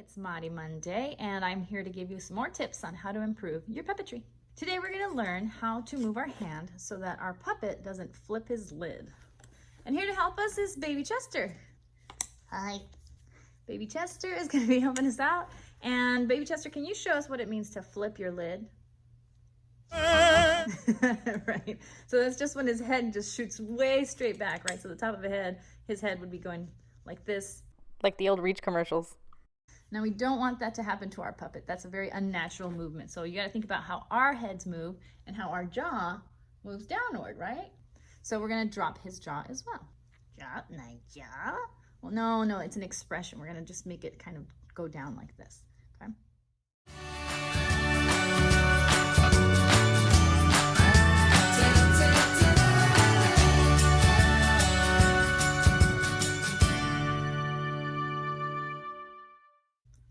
It's Moddy Monday, and I'm here to give you some more tips on how to improve your puppetry. Today we're going to learn how to move our hand so that our puppet doesn't flip his lid. And here to help us is Baby Chester. Hi. Baby Chester is going to be helping us out. And Baby Chester, can you show us what it means to flip your lid? Right. So that's just when his head just shoots way straight back, right? So the top of his head would be going like this. Like the old Reach commercials. Now we don't want that to happen to our puppet. That's a very unnatural movement. So you got to think about how our heads move and how our jaw moves downward, right? So we're going to drop his jaw as well. Drop my jaw? Well, no, it's an expression. We're going to just make it kind of go down like this, okay?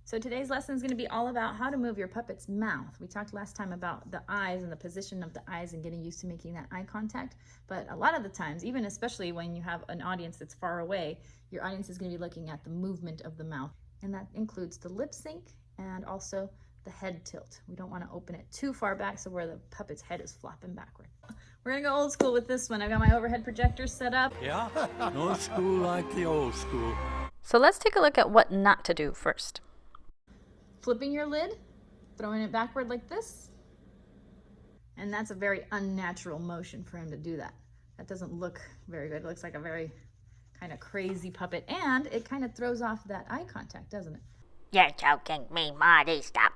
So today's lesson is going to be all about how to move your puppet's mouth. We talked last time about the eyes and the position of the eyes and getting used to making that eye contact. But a lot of the times, even especially when you have an audience that's far away, your audience is going to be looking at the movement of the mouth. And that includes the lip sync and also the head tilt. We don't want to open it too far back so where the puppet's head is flopping backward. We're going to go old school with this one. I've got my overhead projector set up. Yeah, no school like the old school. So let's take a look at what not to do first. Flipping your lid, throwing it backward like this. And that's a very unnatural motion for him to do that. That doesn't look very good. It looks like a very kind of crazy puppet. And it kind of throws off that eye contact, doesn't it? You're choking me, Moddy. Stop.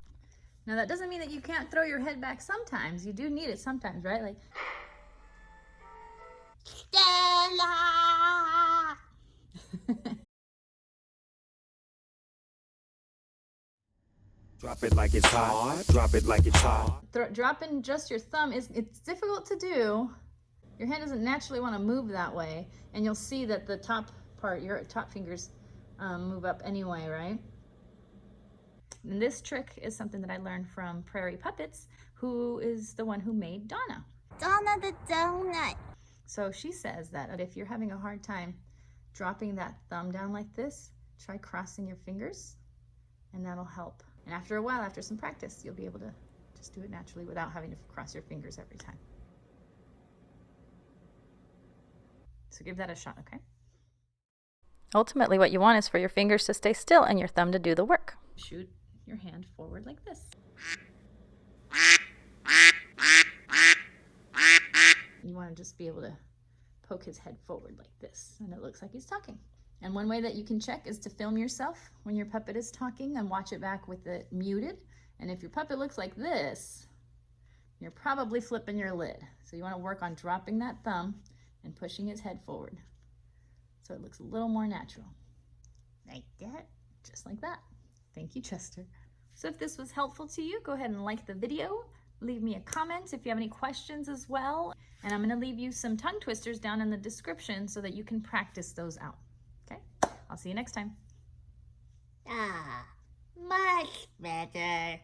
Now that doesn't mean that you can't throw your head back sometimes. You do need it sometimes, right? Like, Stella! Drop it like it's hot. Drop it like it's hot. Dropping just your thumb it's difficult to do. Your hand doesn't naturally want to move that way, and you'll see that the top part, your top fingers, move up anyway, right? And this trick is something that I learned from Prairie Puppets, who is the one who made Donna. Donna the donut. So she says that if you're having a hard time dropping that thumb down like this, try crossing your fingers, and that'll help. And after a while, after some practice, you'll be able to just do it naturally without having to cross your fingers every time. So give that a shot, okay? Ultimately, what you want is for your fingers to stay still and your thumb to do the work. Shoot your hand forward like this. You want to just be able to poke his head forward like this, and it looks like he's talking. And one way that you can check is to film yourself when your puppet is talking and watch it back with it muted. And if your puppet looks like this, you're probably flipping your lid. So you want to work on dropping that thumb and pushing his head forward so it looks a little more natural. Like that, just like that. Thank you, Chester. So if this was helpful to you, go ahead and like the video. Leave me a comment if you have any questions as well. And I'm going to leave you some tongue twisters down in the description so that you can practice those out. Okay? I'll see you next time. Ah, much better.